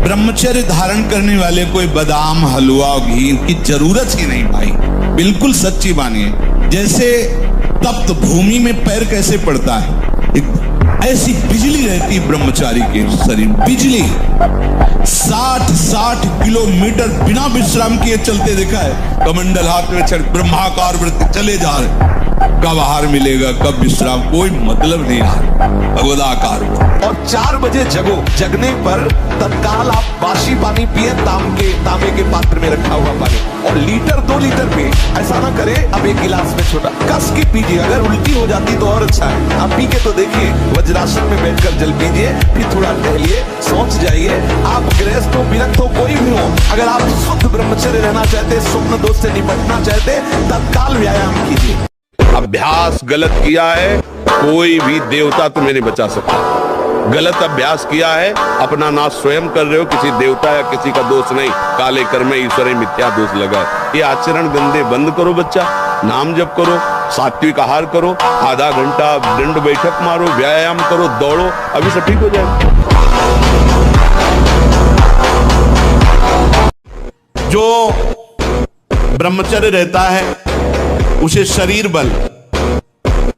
ब्रह्मचर्य धारण करने वाले कोई बादाम हलवा और घी की जरूरत ही नहीं भाई। बिल्कुल सच्ची मानिए। जैसे तप्त भूमि में पैर कैसे पड़ता है, ऐसी बिजली रहती ब्रह्मचारी के शरीर। बिजली 60 किलोमीटर बिना विश्राम किए चलते देखा है। कमंडल हाथ में चढ़ ब्रह्माकार वृत्ति चले जा रहे। कब आहार मिलेगा, कब विश्राम, कोई मतलब नहीं। भगवदाकार और 4 बजे जगो। जगने पर तत्काल आप बासी पानी पिए, तांबे के पात्र में रखा हुआ पानी, और लीटर 2 लीटर पिए। ऐसा ना करे अब एक गिलास में छोटा कस के पीजिए। अगर उल्टी हो जाती तो और अच्छा है। आप पी के तो देखिए, वज्रासन में बैठकर जल पीजिए, फिर थोड़ा टहलिए, सोच जाइए। आप गृहस्थ हो, विरक्त हो, कोई भी हो, अगर आप शुद्ध ब्रह्मचर्य रहना चाहते, स्वप्न दोष से निपटना चाहते, तत्काल व्यायाम कीजिए। अभ्यास गलत किया है, कोई भी देवता तुम्हें नहीं बचा सकता। गलत अभ्यास किया है, अपना नाश स्वयं कर रहे हो, किसी देवता या किसी का दोष नहीं। काले कर्म ईश्वर मिथ्या दोष लगा है। ये आचरण गंदे बंद करो बच्चा, नाम जप करो, सात्विक आहार करो, आधा घंटा दंड बैठक मारो, व्यायाम करो, दौड़ो, अभी सब ठीक हो जाएगा। जो ब्रह्मचर्य रहता है उसे शरीर बल,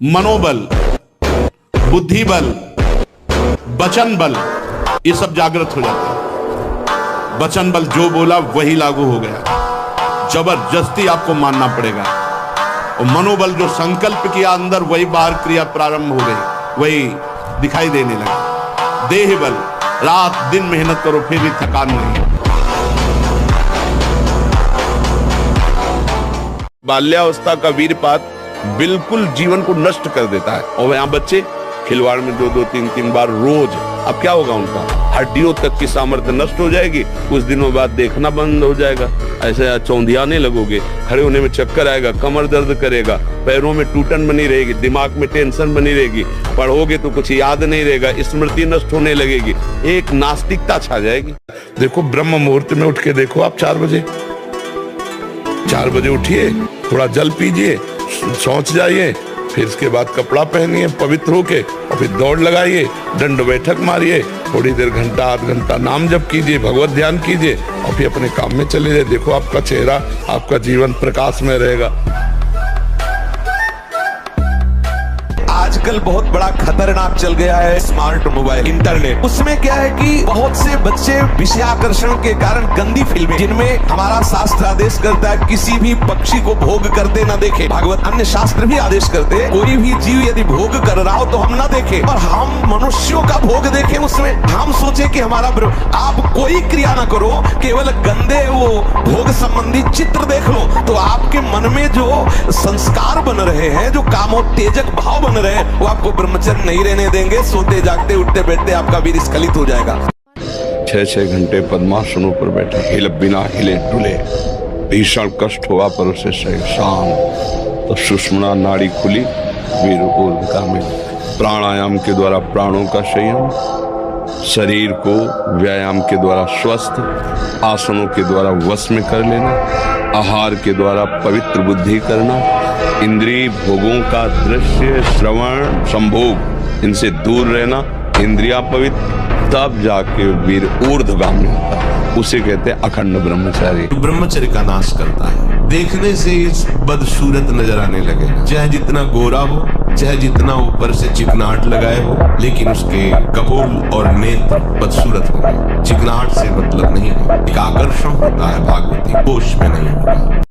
मनोबल, बुद्धि बल, वचन बल, ये सब जागृत हो जाता है। वचन बल जो बोला वही लागू हो गया, जबरदस्ती आपको मानना पड़ेगा। और मनोबल जो संकल्प किया अंदर, वही बाहर क्रिया प्रारंभ हो गई, वही दिखाई देने लगा। देह बल, रात दिन मेहनत करो फिर भी थकान नहीं। बाल्यावस्था का वीरपात बिल्कुल जीवन को नष्ट कर देता है। और यहाँ बच्चे खिलवाड़ में 2-2, 3-3 बार रोज, अब क्या होगा उनका? हड्डियों तक की सामर्थ्य नष्ट हो जाएगी। कुछ दिनों बाद देखना बंद हो जाएगा, ऐसे चौंधियाने लगोगे, खड़े होने में चक्कर आएगा, कमर दर्द करेगा, पैरों में टूटन बनी रहेगी, दिमाग में टेंशन बनी रहेगी, पढ़ोगे तो कुछ याद नहीं रहेगा, स्मृति नष्ट होने लगेगी, एक नास्तिकता छा जाएगी। देखो ब्रह्म मुहूर्त में उठ के देखो आप 4 बजे उठिए, थोड़ा जल पीजिए, सोच जाइए, फिर इसके बाद कपड़ा पहनिए पवित्र होके, और फिर दौड़ लगाइए, दंड बैठक मारिए, थोड़ी देर घंटा आध घंटा नाम जप कीजिए, भगवत ध्यान कीजिए, और फिर अपने काम में चले जाइए। देखो आपका चेहरा, आपका जीवन प्रकाश में रहेगा। आजकल बहुत बड़ा खतरनाक चल गया है स्मार्ट मोबाइल, इंटरनेट। उसमें क्या है कि बहुत से बच्चे विषयाकर्षण के कारण गंदी फिल्में, जिनमें हमारा शास्त्र आदेश करता है किसी भी पक्षी को भोग करते न देखे। भागवत अन्य शास्त्र भी आदेश करते हैं कोई भी जीव यदि भोग कर रहा हो तो हम ना देखें, और हम मनुष्यों का भोग देखें। उसमें हम सोचे कि हमारा आप कोई क्रिया ना करो, केवल गंदे वो भोग संबंधी चित्र देख लो, तो आपके मन में जो संस्कार बन रहे हैं, जो कामोत्तेजक भाव बन रहे हैं, वो आपको ब्रह्मचर्य नहीं रहने देंगे। सोते जागते उठते बैठते आपका वीर स्खलित हो जाएगा। 6-6 घंटे पद्मासनों पर बैठा, बिना हिले डुले, भीषण कष्ट हुआ पर उसे शांत, तो सुषुम्ना नाड़ी खुली, वीर ऊर्ध्वगामी। प्राणायाम के द्वारा प्राणों का संयम, शरीर को व्यायाम के द्वारा स्वस्थ, आसनों के द्वारा वश में कर लेना, आहार के द्वारा पवित्र बुद्धि करना, इंद्रिय भोगों का दृश्य श्रवण संभोग इनसे दूर रहना, इंद्रिया पवित्र, तब जाके वीर ऊर्ध्वगामी होता है। उसे कहते हैं अखंड ब्रह्मचारी। ब्रह्मचर्य का नाश करता है। देखने से बदसूरत नजर आने लगेगा, चाहे जितना गोरा हो, चाहे जितना ऊपर से चिकनाहट लगाए हो, लेकिन उसके कपोल और नेत्र बदसूरत होंगे। चिकनाहट से मतलब नहीं है, एक आकर्षण होता है भागवती, होश में नहीं होगा।